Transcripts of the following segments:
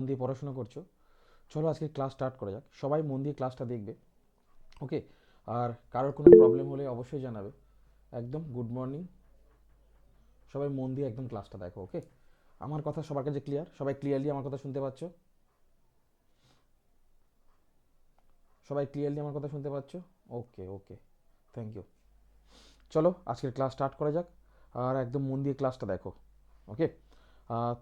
দিয়ে পড়াশোনা করছো, চলো আজকে ক্লাস স্টার্ট করা যাক। সবাই মন দিয়ে ক্লাসটা দেখবে, ওকে? আর কারোর কোনো প্রবলেম হলে অবশ্যই জানাবে। একদম গুড মর্নিং। সবাই মন দিয়ে একদম ক্লাসটা দেখো, ওকে? আমার কথা সবার কাছে ক্লিয়ার? সবাই ক্লিয়ারলি আমার কথা শুনতে পাচ্ছ? সবাই ক্লিয়ারলি আমার কথা শুনতে পাচ্ছ? ওকে ওকে, থ্যাংক ইউ। চলো আজকের ক্লাস স্টার্ট করা যাক। আর একদম মন দিয়ে ক্লাসটা দেখো, ওকে?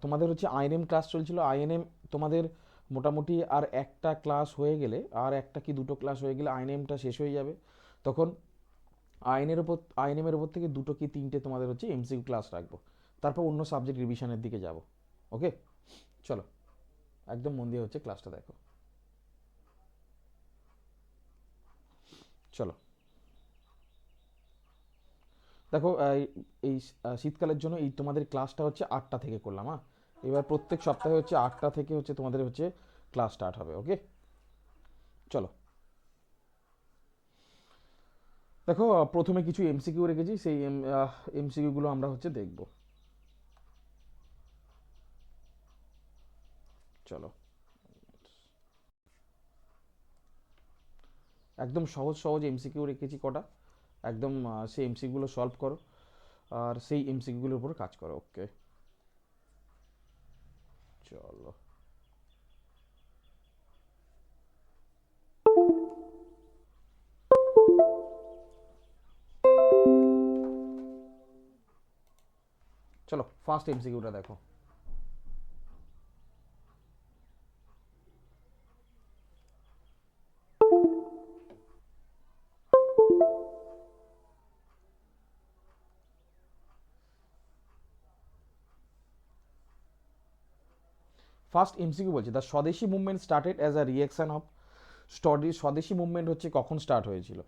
তোমাদের হচ্ছে আইএনএম ক্লাস চলছিল। আইএনএম তোমাদের মোটামুটি আর একটা ক্লাস হয়ে গেলে, আর একটা কি দুটো ক্লাস হয়ে গেলে আইএনএমটা শেষ হয়ে যাবে। তখন আইএনএমের ওপর থেকে দুটো কি তিনটে তোমাদের হচ্ছে এমসিকিউ ক্লাস রাখবো। তারপর অন্য সাবজেক্ট রিভিশনের দিকে যাব, ওকে? চলো একদম মন দিয়ে হচ্ছে ক্লাসটা দেখো। চলো দেখো, এই শীতকালের জন্য এই তোমাদের ক্লাসটা হচ্ছে 8টা থেকে করলাম। হ্যাঁ, এবার প্রত্যেক সপ্তাহে হচ্ছে 8টা থেকে হচ্ছে তোমাদের হচ্ছে ক্লাস স্টার্ট হবে, ওকে? চলো দেখো, প্রথমে কিছু এমসিকিউ রেখেছি, সেই এমসিকিউগুলো আমরা হচ্ছে দেখব। চলো একদম সহজ সহজ এমসিকিউ রেখেছি কটা। একদম সেই এমসিকিউগুলো সলভ করো আর সেই এমসিকিউগুলোর উপর কাজ করো, ওকে? চলো চলো ফার্স্ট এমসিকিউটা দেখো। ফার্স্ট এমসিকিউ বলছে, the swadeshi movement started as a reaction of swadeshi movement হচ্ছে কখন স্টার্ট হয়েছিল?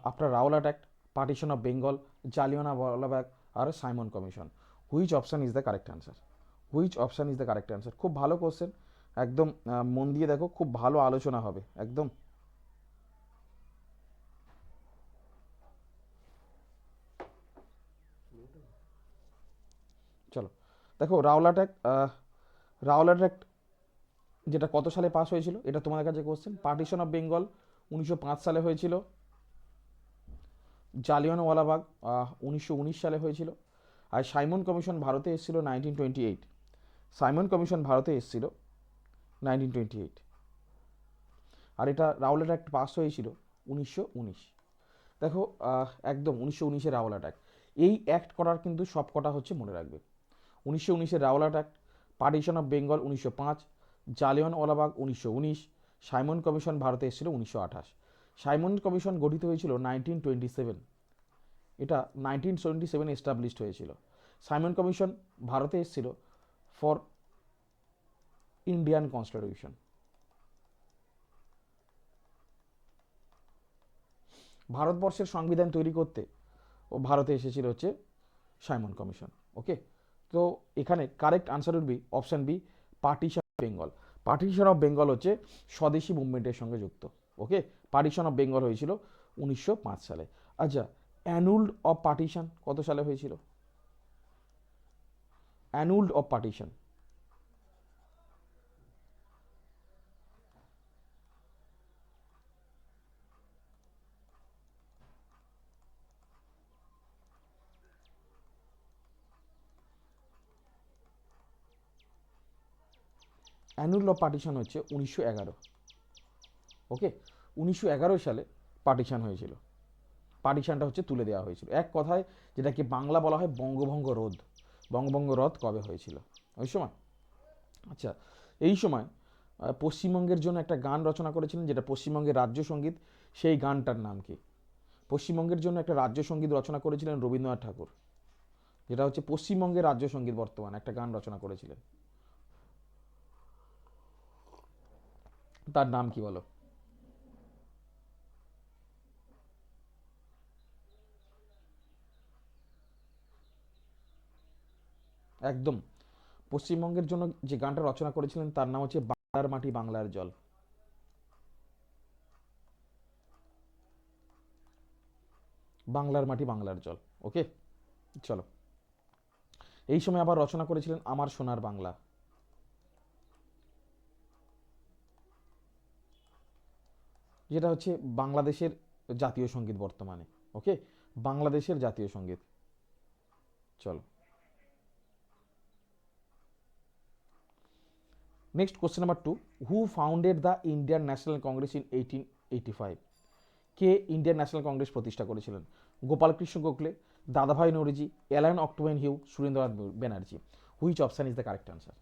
After Rowlatt act, partition of Bengal, Jallianwalabagh, আর Simon commission. Which option is the correct answer? Which option is the correct answer? খুব ভালো question. একদম মন দিয়ে দেখো, খুব ভালো আলোচনা হবে একদম। চলো দেখো, রাওলাট অ্যাক্ট যেটা কত সালে পাস হয়েছিল, এটা তোমাদের কাছে কোশ্চেন। পার্টিশন অফ বেঙ্গল 1905 সালে হয়েছিল। জালিয়ানওয়ালাবাগ 1919 সালে হয়েছিল। আর সাইমন কমিশন ভারতে এসেছিল 1928। সাইমন কমিশন ভারতে এসেছিল 1928। আর এটা রাওলাট অ্যাক্ট পাস হয়েছিল 1919। দেখো, একদম 1919-এর রাওলাট অ্যাক্ট। এই অ্যাক্ট করার কিন্তু সব কটা হচ্ছে মনে রাখবে। 1919-এর Rowlatt act, partition of Bengal 1905, Jallianwalabagh 1919, Simon commission ভারতে এসেছিল 1928। সাইমন কমিশন গঠিত হয়েছিল 1927। এটা 1927 এস্টাবলিশড হয়েছিল। সাইমন কমিশন ভারতে এসেছিল ফর ইন্ডিয়ান কনস্টিটিউশন। ভারতবর্ষের সংবিধান তৈরি করতে ও ভারতে এসেছিল হচ্ছে সাইমন কমিশন, ওকে? তো এখানে correct answer would be option B, partition of Bengal. Partition of Bengal হচ্ছে স্বদেশী মুভমেন্টের সঙ্গে যুক্ত, ওকে? পার্টিশন অফ বেঙ্গল হয়েছিল 1905 সালে। আচ্ছা, অ্যানুলড অফ পার্টিশন কত সালে হয়েছিল? অ্যানুলড অফ পার্টিশন, অ্যানুল অফ পার্টিশন হচ্ছে 1911, ওকে? 1911 সালে পার্টিশন হয়েছিল। পার্টিশনটা হচ্ছে তুলে দেওয়া হয়েছিল। এক কথায় যেটাকে বাংলা বলা হয় বঙ্গভঙ্গ রোধ। বঙ্গভঙ্গ রদ কবে হয়েছিল? ওই সময়। আচ্ছা, এই সময় পশ্চিমবঙ্গের জন্য একটা গান রচনা করেছিলেন, যেটা পশ্চিমবঙ্গের রাজ্য সঙ্গীত। সেই গানটার নাম কি? পশ্চিমবঙ্গের জন্য একটা রাজ্য সঙ্গীত রচনা করেছিলেন রবীন্দ্রনাথ ঠাকুর, যেটা হচ্ছে পশ্চিমবঙ্গের রাজ্য সঙ্গীত। বর্তমান একটা গান রচনা করেছিলেন, তার নাম কি বলো? একদম, পশ্চিমবঙ্গের জন্য যে গানটা রচনা করেছিলেন তার নাম হচ্ছে বাংলার মাটি বাংলার জল। বাংলার মাটি বাংলার জল, ওকে? চলো, এই সময় আবার রচনা করেছিলেন আমার সোনার বাংলা। যেটা হচ্ছে বাংলাদেশের জাতীয় সঙ্গীত বর্তমানে। ওকে, বাংলাদেশের জাতীয় সঙ্গীত। চলো, next question number 2, who founded the Indian National Congress in 1885? কে ইন্ডিয়ান ন্যাশনাল কংগ্রেস প্রতিষ্ঠা করেছিলেন? Gopalkrishna Gokhale, Dadabhai Naoroji, Allan Octavian Hume, Surendranath Banerjee. Which option is the correct answer?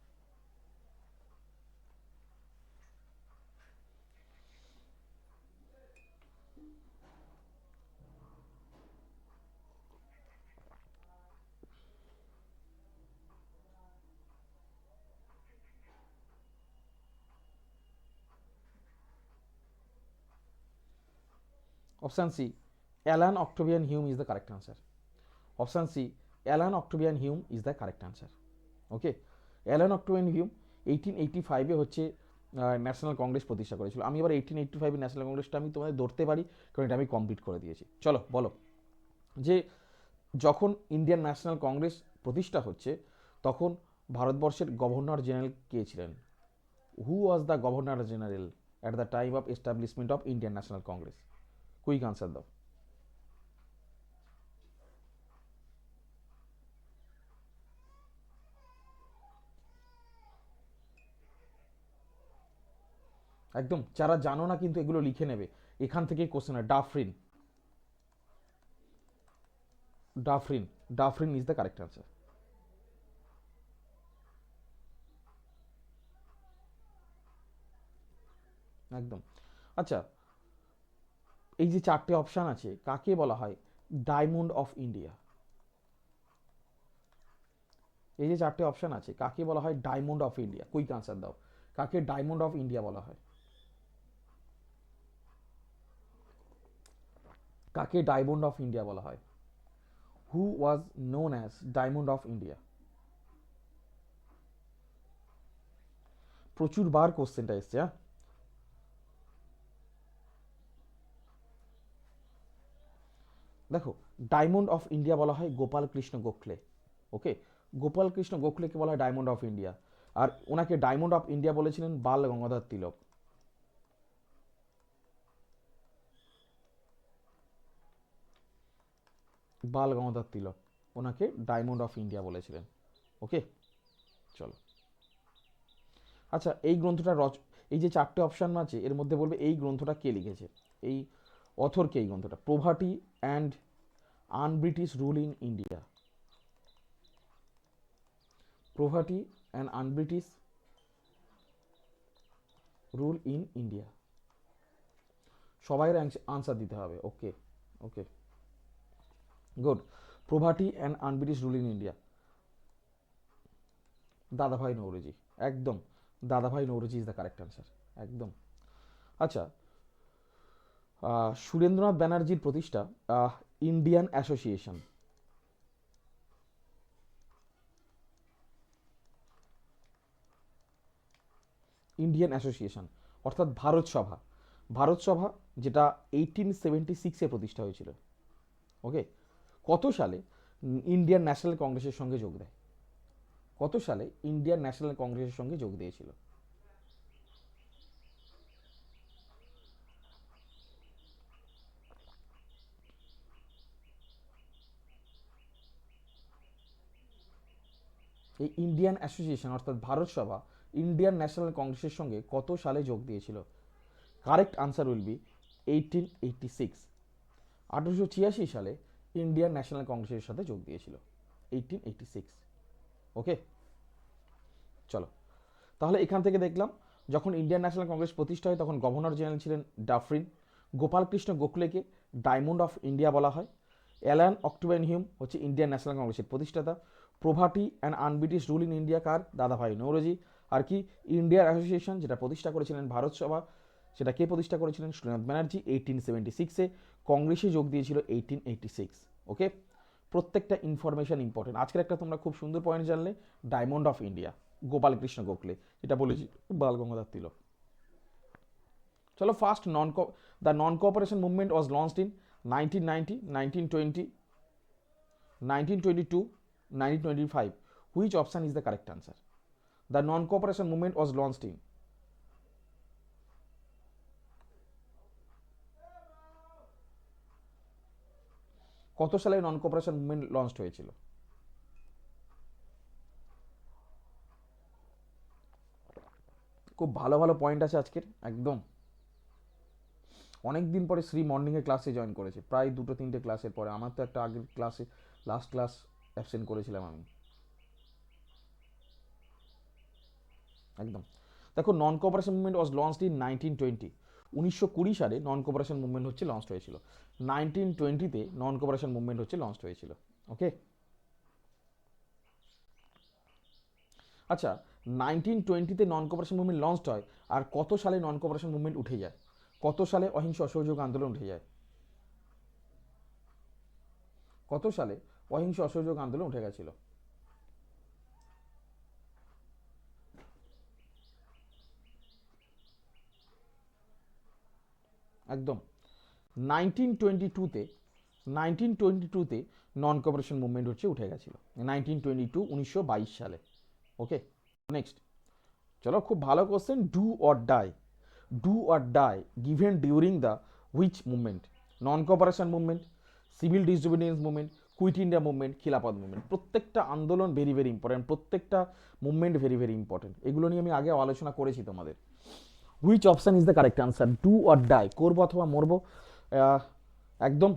Option C, Allan Octavian Hume is the correct answer. Option C, Allan Octavian Hume is the correct answer. Okay, Allan Octavian Hume 1885 হচ্ছে national Congress প্রতিষ্ঠা করেছিল। আমি এবার 1885 national কংগ্রেসটা আমি তোমাদের ধরতে পারি, কারণ এটা আমি কমপ্লিট করে দিয়েছি। চলো বলো, যে যখন ইন্ডিয়ান ন্যাশনাল কংগ্রেস প্রতিষ্ঠা হচ্ছে তখন ভারতবর্ষের গভর্নর জেনারেল কে ছিলেন? Who was the governor general at the time of establishment of Indian National Congress? Quick answer দাও। একদম, যারা জানো না কিন্তু এগুলো লিখে নেবে, এখান থেকেই কোশ্চেন হয়। Dufferin, Dufferin, Dufferin is the correct answer. একদম। আচ্ছা, এই যে চারটে অপশান আছে, কাকে বলা হয় ডায়মন্ড অফ ইন্ডিয়া? এই যে চারটে অপশান আছে, কাকে বলা হয় diamond of India? Quick answer দাও, কাকে ডায়মন্ড অফ ইন্ডিয়া বলা হয়? কাকে ডায়মন্ড অফ ইন্ডিয়া বলা হয়? Who was known as diamond of India? প্রচুর বার কোশ্চেনটা এসছে। হ্যাঁ, দেখো, ডায়মন্ড অফ ইন্ডিয়া বলা হয় গোপাল কৃষ্ণ গোখলে। ওকে, গোপাল কৃষ্ণ গোখলেকে বলা হয় ডায়মন্ড অফ ইন্ডিয়া। আর ওনাকে ডায়মন্ড অফ ইন্ডিয়া বলেছিলেন বাল গঙ্গাধর তিলক। বাল গঙ্গাধর তিলক ওনাকে ডায়মন্ড অফ ইন্ডিয়া বলেছিলেন। ওকে, চলো। আচ্ছা, এই গ্রন্থটা এই যে চারটে অপশান আছে এর মধ্যে বলবে এই গ্রন্থটা কে লিখেছে, এই অথরকে এই গ্রন্থটা? Poverty and unBritish rule in India. Poverty and unBritish rule in India. সবাই আনসার দিতে হবে। Okay, okay, good. Poverty and unBritish rule in India, Dadabhai Naoroji. একদম, Dadabhai Naoroji is the correct answer. একদম। আচ্ছা, সুরেন্দ্রনাথ ব্যানার্জির প্রতিষ্ঠা ইন্ডিয়ান অ্যাসোসিয়েশন। ইন্ডিয়ান অ্যাসোসিয়েশন অর্থাৎ ভারত সভা, ভারত সভা যেটা 1876-এ প্রতিষ্ঠা হয়েছিল। ওকে, কত সালে ইন্ডিয়ান ন্যাশনাল কংগ্রেসের সঙ্গে যোগ দেয়? কত সালে ইন্ডিয়ান ন্যাশনাল কংগ্রেসের সঙ্গে যোগ দিয়েছিল? এই ইন্ডিয়ান অ্যাসোসিয়েশন অর্থাৎ ভারত সভা ইন্ডিয়ান ন্যাশনাল কংগ্রেসের সঙ্গে কত সালে যোগ দিয়েছিল? Correct answer will B 1886। 1886 সালে ইন্ডিয়ান ন্যাশনাল কংগ্রেসের সাথে যোগ দিয়েছিল, 1886। ওকে, চলো। তাহলে এখান থেকে দেখলাম যখন ইন্ডিয়ান ন্যাশনাল কংগ্রেস প্রতিষ্ঠা হয় তখন গভর্নর জেনারেল ছিলেন ডাফরিন। গোপালকৃষ্ণ গোখলেকে ডায়মন্ড অফ ইন্ডিয়া বলা হয়। অ্যালান অক্টোবেন হিউম হচ্ছে ইন্ডিয়ান ন্যাশনাল কংগ্রেসের প্রতিষ্ঠাতা। Poverty and unBritish rule in India কার? দাদাভাই নৌরোজি। আর কি ইন্ডিয়ান অ্যাসোসিয়েশন যেটা প্রতিষ্ঠা করেছিলেন ভারত সভা, সেটা কে প্রতিষ্ঠা করেছিলেন? সুরেন্দ্রনাথ ব্যানার্জি 1876-এ। কংগ্রেসে যোগ দিয়েছিল 1886। ওকে, প্রত্যেকটা ইনফরমেশন ইম্পর্টেন্ট। আজকের একটা তোমরা খুব সুন্দর পয়েন্ট জানলে, diamond of India Gopal Krishna Gokhale, যেটা বলেছি বাল গঙ্গাধর তিলক। চলো, first the non cooperation movement was launched in 1990, 1920, 1922, 1925. Which option is the correct answer? The non-cooperation movement was launched in কত সালে নন কোঅপারেশন মুভমেন্ট লঞ্চ হয়েছিল? খুব ভালো ভালো পয়েন্ট আছে আজকের একদম। অনেক দিন পরে শ্রী মর্নিংয়ে ক্লাসে জয়েন করেছে, প্রায় 2-3টে ক্লাসের পরে। আমার তো একটা আগের ক্লাসে লাস্ট ক্লাস অ্যাবসেন্ট করেছিলাম আমি। একদম। দেখো, নন cooperation movement was launched in 1920। 1920 সালে নন কোঅপারেশন মুভমেন্ট হচ্ছে লঞ্চ হয়েছিল। 1920-তে নন কোঅপারেশন মুভমেন্ট হচ্ছে লঞ্চ হয়েছিল। ওকে। আচ্ছা, 1920-তে নন কোঅপারেশন মুভমেন্ট লঞ্চ হয়, আর কত সালে নন কোঅপারেশন মুভমেন্ট উঠে যায়? কত সালে অহিংস অসহযোগ আন্দোলন উঠে যায়? কত সালে অহিংস অসহযোগ আন্দোলন উঠে গেছিল? একদম। 1922-তে 1922-তে নন কোঅপারেশন মুভমেন্ট হচ্ছে উঠে গেছিল। 1922, 1922 সালে। ওকে। নেক্সট, চলো, খুব ভালো question. Do or die given during the which movement? Non cooperation movement, civil disobedience movement, quit India movement, Khilafat movement. প্রত্যেকটা আন্দোলন ভেরি ভেরি ইম্পর্টেন্ট, প্রত্যেকটা মুভমেন্ট ভেরি ভেরি ইম্পর্টেন্ট। এগুলো নিয়ে আমি আগে আলোচনা করেছি তোমাদের। Which option is the correct answer? Do or die, করবো অথবা মরবো। একদম।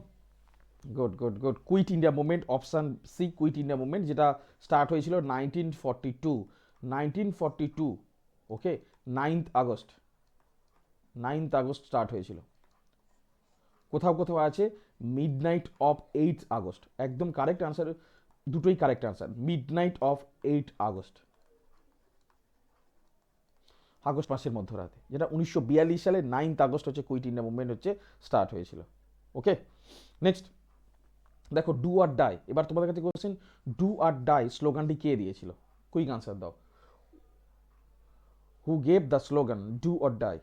Good good good. Quit India movement, option C, quit India movement, যেটা স্টার্ট হয়েছিল 1942। ওকে। 9th August, 9th August start হয়েছিল। কোথাও কোথাও আছে midnight of 8th August. একদম কারেক্ট আনসার, দুটোই correct answer. Midnight of 8th August, August মাসের মধ্যরাতে, যেটা 1942 সালে 9th আগস্ট হচ্ছে কুইট ইন্ডিয়া মুভমেন্ট হচ্ছে স্টার্ট হয়েছিল। ওকে। নেক্সট, দেখো, ডু আর ডাই। এবার তোমাদের কাছে কোশ্চেন, ডু আর ডাই স্লোগানটি কে দিয়েছিল? কুইক আনসার দাও। Who gave the slogan do or die?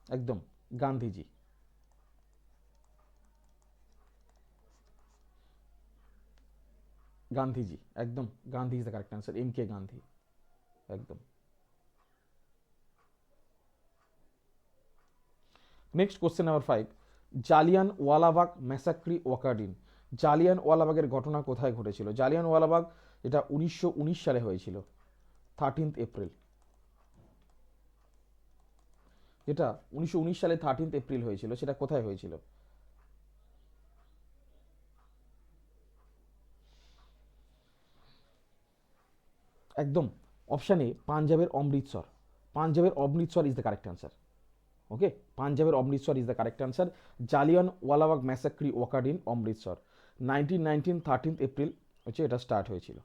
একদম, গান্ধীজি। গান্ধীজি, একদম। Gandhi is the correct answer, MK Gandhi. একদম। Next, question number 5। Jallianwalabagh massacre occurred in. জালিয়ান ওয়ালাবাগের ঘটনা কোথায় ঘটেছিল? জালিয়ান ওয়ালাবাগ, এটা 1919 সালে হয়েছিল, 13th এপ্রিল। যেটা 1919 সালে 13th এপ্রিল হয়েছিল, সেটা কোথায় হয়েছিল? একদম। অপশান এ, পাঞ্জাবের অমৃতসর। পাঞ্জাবের Amritsar is the correct answer. Okay. পাঞ্জাবের Amritsar is the correct answer. Jallianwalabagh massacre occurred in Amritsar, 1919, 13th April হচ্ছে এটা স্টার্ট হয়েছিল।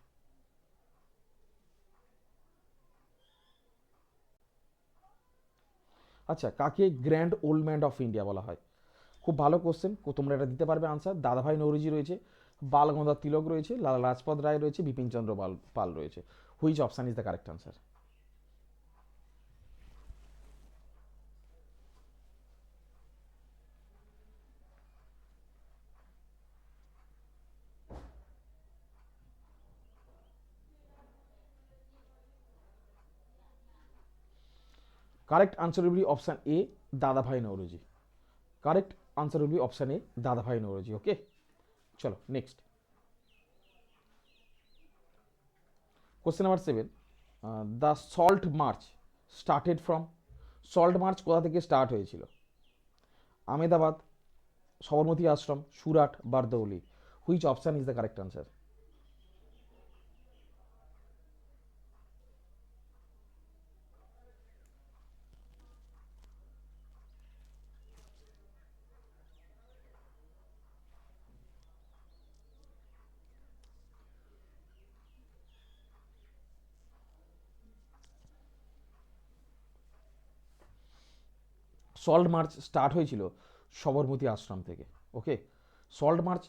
আচ্ছা, কাকে grand old man of India বলা হয়? খুব ভালো কোশ্চেন, তোমরা এটা দিতে পারবে আনসার। দাদাভাই নৌরোজি রয়েছে, বাল গঙ্গাধর তিলক রয়েছে, লালা লাজপত রায় রয়েছে, বিপিন চন্দ্র পাল রয়েছে। Which option is the correct answer? Correct answer will be option A, Dadabhai Naoroji. Correct answer will be option A, Dadabhai Naoroji. Okay. চলো, next, question number 7। The salt march started from. Salt march কোথা থেকে স্টার্ট হয়েছিল? Ahmedabad, Sabarmati Ashram, Surat, Bardoli. Which option is the correct answer? Salt march start হয়েছিল সবরমতী আশ্রম থেকে। ওকে। Salt march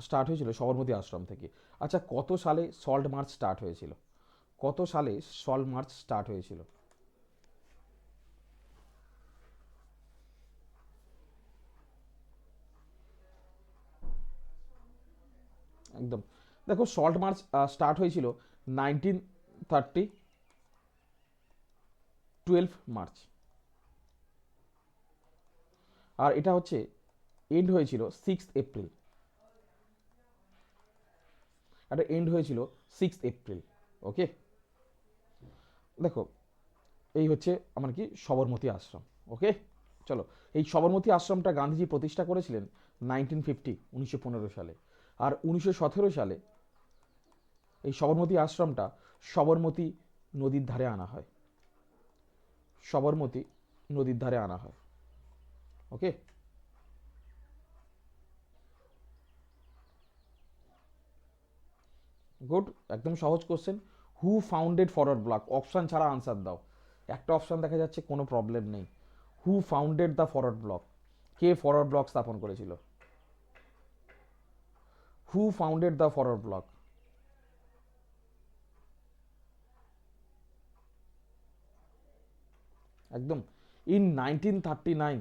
start হয়েছিল সবরমতী আশ্রম থেকে। আচ্ছা, কত সালে সল্ট মার্চ স্টার্ট হয়েছিল? কত সালে সল্ট মার্চ স্টার্ট হয়েছিল? একদম। দেখো সল্ট মার্চ স্টার্ট হয়েছিল 1930 12 মার্চ, আর এটা হচ্ছে এন্ড হয়েছিল 6 এপ্রিল। এটা এন্ড হয়েছিল 6 এপ্রিল। ওকে, দেখো এই হচ্ছে আমার কি সবরমতী আশ্রম। ওকে, চলো, এই সবরমতী আশ্রমটা গান্ধীজি প্রতিষ্ঠা করেছিলেন 1950 1915 সালে। আর 1917 সালে এই সবরমতী আশ্রমটা সবরমতী নদীর ধারে আনা হয়। সবরমতী নদীর ধারে আনা হয়। ওকে, গুড, একদম সহজ question. Who founded Forward Bloc, option ছাড়া আনসার দাও। একটা অপশান দেখা যাচ্ছে, কোনো প্রবলেম নেই। Who founded the Forward Bloc, কে ফরওয়ার্ড ব্লক স্থাপন করেছিল? Who founded the Forward Bloc? একদম, in 1939,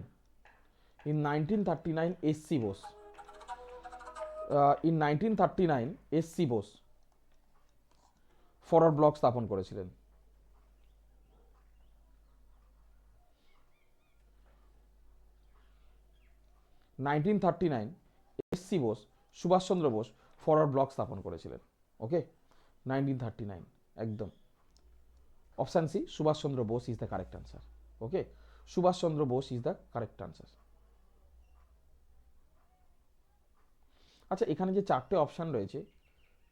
in 1939 SC Bose, in 1939 SC Bose Forward Bloc স্থাপন করেছিলেন। 1939 SC Bose, Subhashchandra Bose Forward Bloc স্থাপন করেছিলেন। ওকে, 1939, একদম। Option C, Subhashchandra Bose is the correct answer. Okay, Subhas Chandra Bose is the correct answer. আচ্ছা, এখানে যে চারটে অপশান রয়েছে,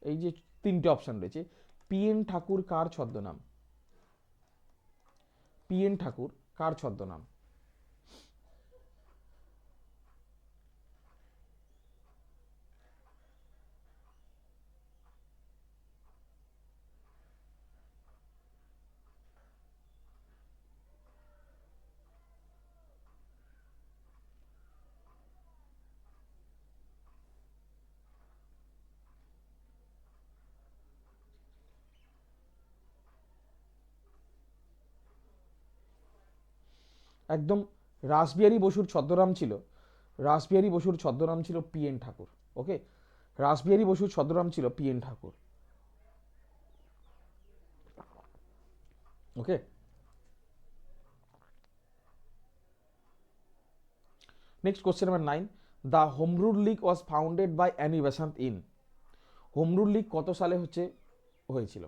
এই যে তিনটে অপশান রয়েছে, পি এন ঠাকুর কার ছদ্মনাম? পি এন ঠাকুর কার ছদ্মনাম? একদম, রাসবিহারী বসুর ছদ্মনাম ছিল, রাসবিহারী বসুর ছদ্মনাম ছিল P N Thakur. Okay, Rash Behari বসুর ছদ্মনাম ছিল P N Thakur. Okay, next question number 9, the home rule league was founded by Annie Besant in. Home rule league কত সালে হয়েছিল?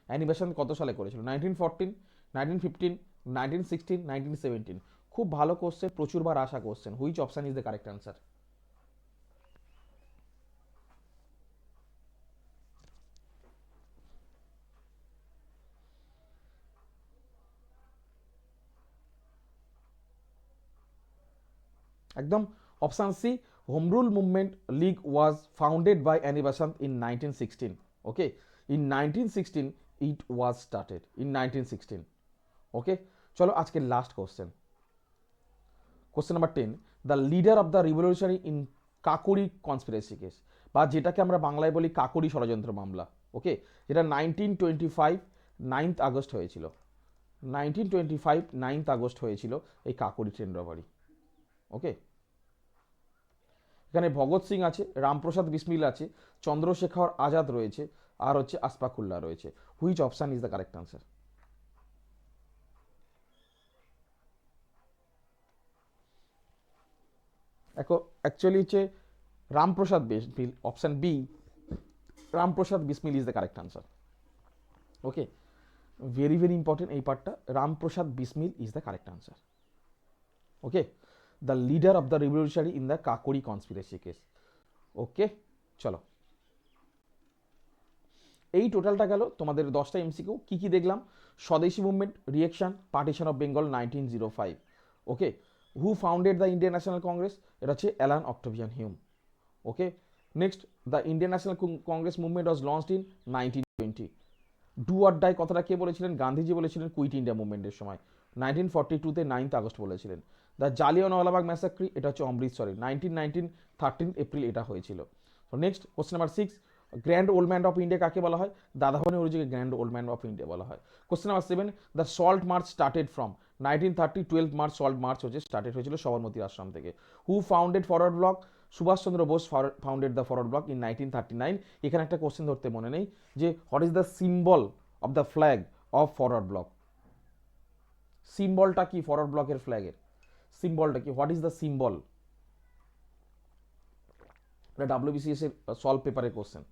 অ্যানি বেসান্ত কত সালে করেছিল? 1914, 1915, 1916, 1917? খুব ভালো কোশ্চেন, প্রচুরবার আসা question. Which option is the correct answer? একদম, option C, home rule movement league was founded by Annie Besant in 1916। Okay, in 1916 it was started, in 1916। Okay, চলো আজকের last question, question number 10, the leader of the revolutionary in Kakori conspiracy case, বা যেটাকে আমরা বাংলায় বলি কাকোরি ষড়যন্ত্র মামলা। ওকে, যেটা 1925 9th আগস্ট হয়েছিল। 1925 9th আগস্ট হয়েছিল এই কাকোরি ট্রেন রবারি। ওকে, এখানে ভগৎ সিং আছে, রামপ্রসাদ বিসমিল আছে, চন্দ্রশেখর আজাদ রয়েছে, আর হচ্ছে আসফাকুল্লাহ রয়েছে। Which option is the correct answer? Actually হচ্ছে Ramprasad Bismil, option B, Ramprasad Bismil is the correct answer. Okay, very very important এই পার্টটা, Ramprasad Bismil is the correct answer. Okay, the leader of the revolutionary in the Kakori conspiracy case. Okay, চলো, এই টোটালটা গেল তোমাদের 10টা MCQ. কী কী দেখলাম? Swadeshi movement, reaction, partition of Bengal 1905। Okay, who founded the Indian National Congress? এটা হচ্ছে Allan Octavian Hume. Okay, next, the Indian National Congress movement was launched in 1920। Do or die কথাটা কে বলেছিলেন? গান্ধীজি বলেছিলেন কুইট ইন্ডিয়া মুভমেন্টের সময়। 1942-তে 9th আগস্ট বলেছিলেন। দ্য জালিয়ানওয়ালাবাগ ম্যাসাক্রি, এটা হচ্ছে অমৃতসরে 1919 13 এপ্রিল এটা হয়েছিল। তো next question number 6, grand old man of India কাকে বলা হয়? দাদাভাই নৌরোজিকে grand old man of India বলা হয়। Question number 7, the salt march started from 1930, 12 March salt march হচ্ছে স্টার্টেড হয়েছিল সবরমতী আশ্রম থেকে। Who founded Forward Bloc? Subhashchandra Bose founded the Forward Bloc in 1939। এখানে একটা কোশ্চেন ধরতে মনে নেই যে what is the symbol of the flag of Forward Bloc? সিম্বলটা কি ফরওয়ার্ড ব্লকের ফ্ল্যাগের? সিম্বলটা কি? What is the symbol? এটা ডাব্লিউবিসিএস এর সলভ পেপারের কোশ্চেন।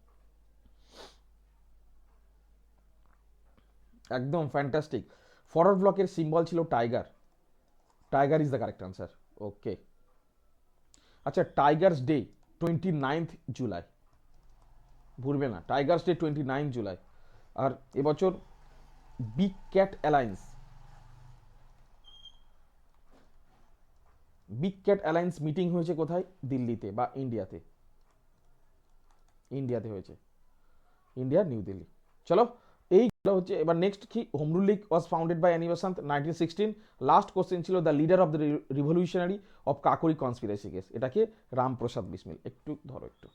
একদম ফ্যান্টাস্টিক। ফরওয়ার্ড ব্লকের সিম্বল ছিল tiger. Tiger is the correct answer. Okay, আচ্ছা টাইগার্স ডে 29 জুলাই, ভুলবে না, টাইগার্স ডে 29 জুলাই। আর এবছর big cat alliance, big cat alliance meeting হয়েছে কোথায়? দিল্লিতে বা ইন্ডিয়াতে? ইন্ডিয়াতে হয়েছে, ইন্ডিয়া নিউ দিল্লি। চলো এইগুলো হচ্ছে। এবার নেক্সট কি? Home rule league was founded by Annie Besant 1916। Last question ছিল the leader of the revolutionary of Kakori conspiracy case, এটাকে রামপ্রসাদ বিসমিল। একটু ধরো একটু